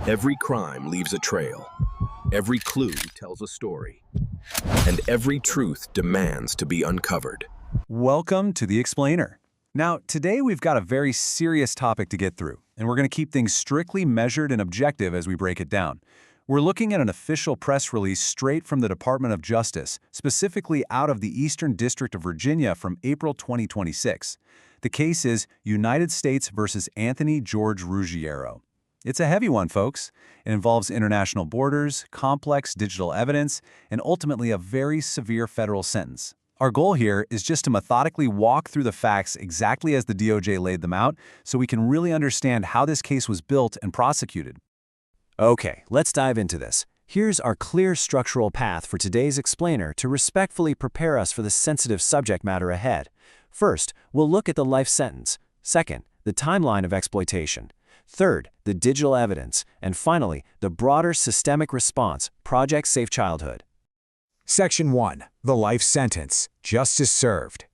Every crime leaves a trail. Every clue tells a story. And every truth demands to be uncovered. Welcome to The Explainer. Now, today we've got a very serious topic to get through, and we're going to keep things strictly measured and objective as we break it down. We're looking at an official press release straight from the Department of Justice, specifically out of the Eastern District of Virginia from April 2026. The case is United States versus Anthony George Ruggiero. It's a heavy one, folks. It involves international borders, complex digital evidence, and ultimately a very severe federal sentence. Our goal here is just to methodically walk through the facts exactly as the DOJ laid them out so we can really understand how this case was built and prosecuted. Okay, let's dive into this. Here's our clear structural path for today's explainer to respectfully prepare us for the sensitive subject matter ahead. First, we'll look at the life sentence. Second, the timeline of exploitation. Third, the digital evidence. And finally, the broader systemic response, Project Safe Childhood. Section 1. The life sentence. Justice served.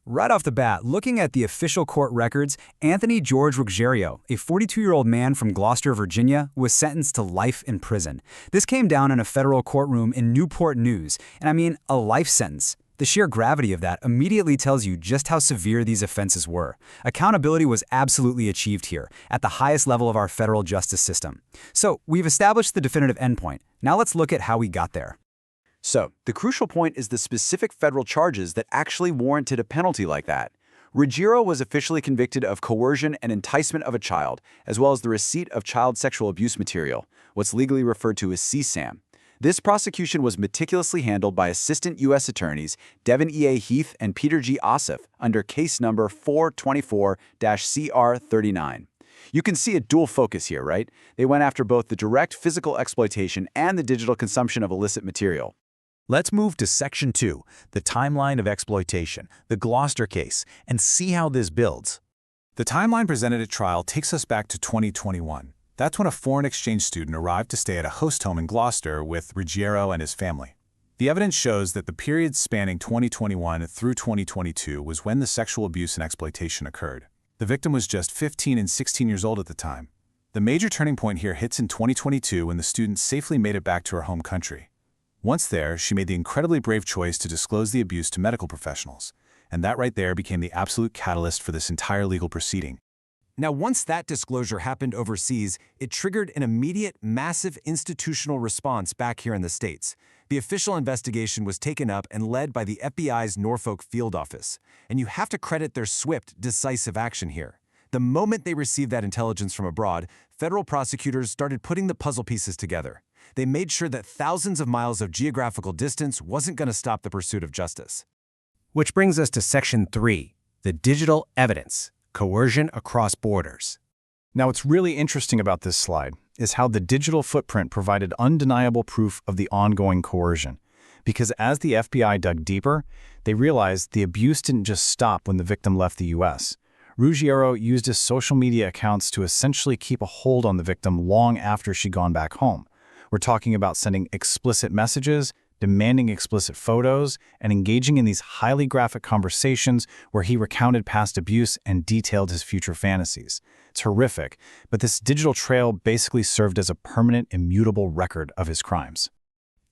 Right off the bat, looking at the official court records, Anthony George Ruggiero, a 42-year-old man from Gloucester, Virginia, was sentenced to life in prison. This came down in a federal courtroom in Newport News, and I mean a life sentence. The sheer gravity of that immediately tells you just how severe these offenses were. Accountability was absolutely achieved here, at the highest level of our federal justice system. So, we've established the definitive endpoint. Now let's look at how we got there. So, the crucial point is the specific federal charges that actually warranted a penalty like that. Ruggiero was officially convicted of coercion and enticement of a child, as well as the receipt of child sexual abuse material, what's legally referred to as CSAM. This prosecution was meticulously handled by Assistant U.S. Attorneys Devin E.A. Heath and Peter G. Ossoff under case number 424-CR39. You can see a dual focus here, right? They went after both the direct physical exploitation and the digital consumption of illicit material. Let's move to Section 2, the timeline of exploitation, the Gloucester case, and see how this builds. The timeline presented at trial takes us back to 2021. That's when a foreign exchange student arrived to stay at a host home in Gloucester with Ruggiero and his family. The evidence shows that the period spanning 2021 through 2022 was when the sexual abuse and exploitation occurred. The victim was just 15 and 16 years old at the time. The major turning point here hits in 2022 when the student safely made it back to her home country. Once there, she made the incredibly brave choice to disclose the abuse to medical professionals, and that right there became the absolute catalyst for this entire legal proceeding. Now, once that disclosure happened overseas, it triggered an immediate, massive institutional response back here in the States. The official investigation was taken up and led by the FBI's Norfolk field office. And you have to credit their swift, decisive action here. The moment they received that intelligence from abroad, federal prosecutors started putting the puzzle pieces together. They made sure that thousands of miles of geographical distance wasn't going to stop the pursuit of justice. Which brings us to Section 3, the digital evidence. Coercion across borders. Now, what's really interesting about this slide is how the digital footprint provided undeniable proof of the ongoing coercion. Because as the FBI dug deeper, they realized the abuse didn't just stop when the victim left the U.S. Ruggiero used his social media accounts to essentially keep a hold on the victim long after she'd gone back home. We're talking about sending explicit messages, demanding explicit photos, and engaging in these highly graphic conversations where he recounted past abuse and detailed his future fantasies. It's horrific, but this digital trail basically served as a permanent, immutable record of his crimes.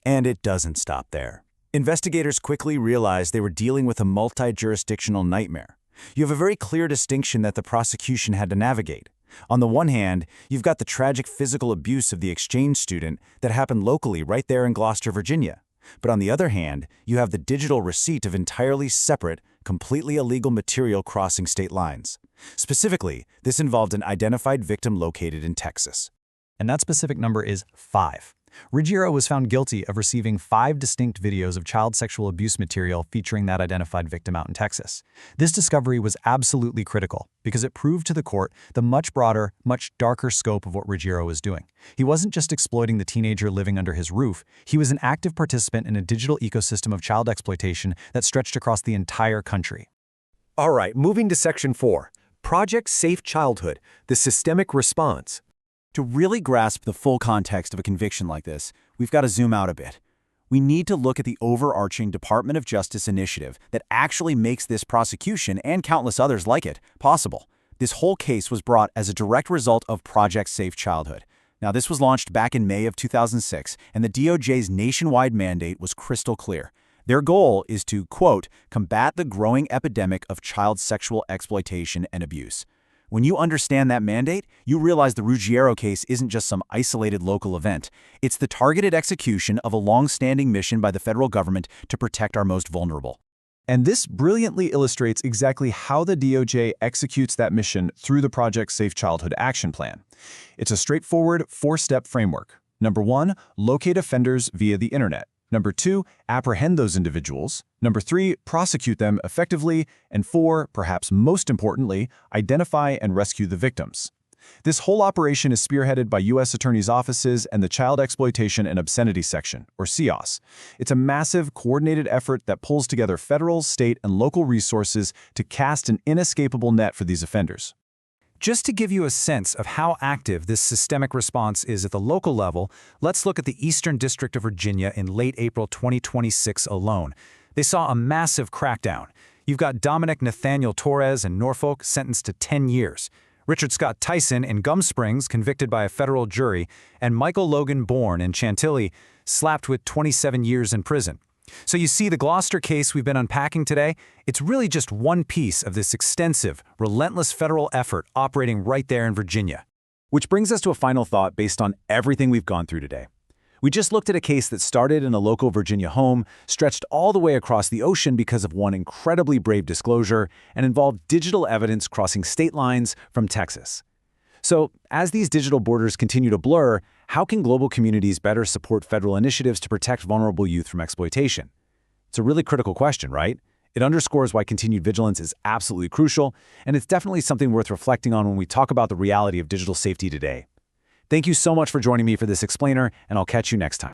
And it doesn't stop there. Investigators quickly realized they were dealing with a multi-jurisdictional nightmare. You have a very clear distinction that the prosecution had to navigate. On the one hand, you've got the tragic physical abuse of the exchange student that happened locally right there in Gloucester, Virginia. But on the other hand, you have the digital receipt of entirely separate, completely illegal material crossing state lines. Specifically, this involved an identified victim located in Texas. And that specific number is 5. Ruggiero was found guilty of receiving 5 distinct videos of child sexual abuse material featuring that identified victim out in Texas. This discovery was absolutely critical because it proved to the court the much broader, much darker scope of what Ruggiero was doing. He wasn't just exploiting the teenager living under his roof, he was an active participant in a digital ecosystem of child exploitation that stretched across the entire country. All right, moving to Section 4, Project Safe Childhood, the systemic response. To really grasp the full context of a conviction like this, we've got to zoom out a bit. We need to look at the overarching Department of Justice initiative that actually makes this prosecution, and countless others like it, possible. This whole case was brought as a direct result of Project Safe Childhood. Now, this was launched back in May of 2006, and the DOJ's nationwide mandate was crystal clear. Their goal is to, quote, combat the growing epidemic of child sexual exploitation and abuse. When you understand that mandate, you realize the Ruggiero case isn't just some isolated local event. It's the targeted execution of a long-standing mission by the federal government to protect our most vulnerable. And this brilliantly illustrates exactly how the DOJ executes that mission through the Project Safe Childhood Action Plan. It's a straightforward four-step framework. Number 1, locate offenders via the internet. Number 2, apprehend those individuals. Number 3, prosecute them effectively. And 4, perhaps most importantly, identify and rescue the victims. This whole operation is spearheaded by U.S. Attorneys' offices and the Child Exploitation and Obscenity Section, or CEOS. It's a massive, coordinated effort that pulls together federal, state, and local resources to cast an inescapable net for these offenders. Just to give you a sense of how active this systemic response is at the local level, let's look at the Eastern District of Virginia in late April 2026 alone. They saw a massive crackdown. You've got Dominic Nathaniel Torres in Norfolk sentenced to 10 years, Richard Scott Tyson in Gum Springs convicted by a federal jury, and Michael Logan Bourne in Chantilly slapped with 27 years in prison. So you see, the Gloucester case we've been unpacking today, it's really just one piece of this extensive, relentless federal effort operating right there in Virginia. Which brings us to a final thought based on everything we've gone through today. We just looked at a case that started in a local Virginia home, stretched all the way across the ocean because of one incredibly brave disclosure, and involved digital evidence crossing state lines from Texas. So, as these digital borders continue to blur, how can global communities better support federal initiatives to protect vulnerable youth from exploitation? It's a really critical question, right? It underscores why continued vigilance is absolutely crucial, and it's definitely something worth reflecting on when we talk about the reality of digital safety today. Thank you so much for joining me for this explainer, and I'll catch you next time.